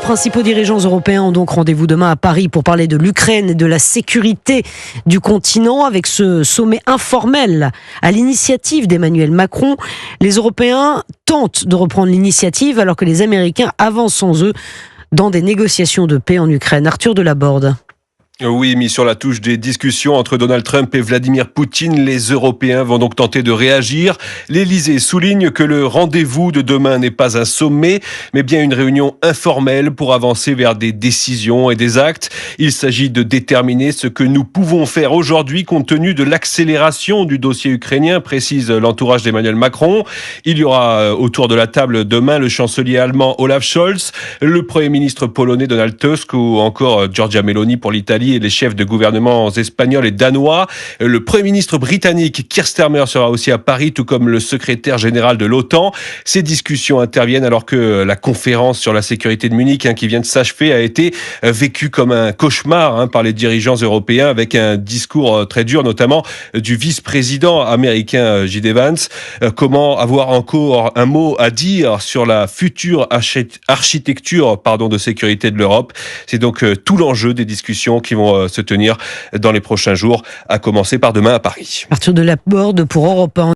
principaux dirigeants européens ont donc rendez-vous demain à Paris pour parler de l'Ukraine et de la sécurité du continent avec ce sommet informel à l'initiative d'Emmanuel Macron. Les Européens tentent de reprendre l'initiative alors que les Américains avancent sans eux dans des négociations de paix en Ukraine. Arthur Delaborde. Oui, mis sur la touche des discussions entre Donald Trump et Vladimir Poutine, les Européens vont donc tenter de réagir. L'Élysée souligne que le rendez-vous de demain n'est pas un sommet, mais bien une réunion informelle pour avancer vers des décisions et des actes. Il s'agit de déterminer ce que nous pouvons faire aujourd'hui compte tenu de l'accélération du dossier ukrainien, précise l'entourage d'Emmanuel Macron. Il y aura autour de la table demain le chancelier allemand Olaf Scholz, le Premier ministre polonais Donald Tusk ou encore Giorgia Meloni pour l'Italie et les chefs de gouvernements espagnols et danois. Le Premier ministre britannique Keir Starmer sera aussi à Paris, tout comme le secrétaire général de l'OTAN. Ces discussions interviennent alors que la conférence sur la sécurité de Munich, qui vient de s'achever, a été vécue comme un cauchemar par les dirigeants européens, avec un discours très dur, notamment du vice-président américain J.D. Vance. Comment avoir encore un mot à dire sur la future architecture de sécurité de l'Europe? C'est donc tout l'enjeu des discussions qui vont se tenir dans les prochains jours, à commencer par demain à Paris. Arthur Delaborde pour Europe 1.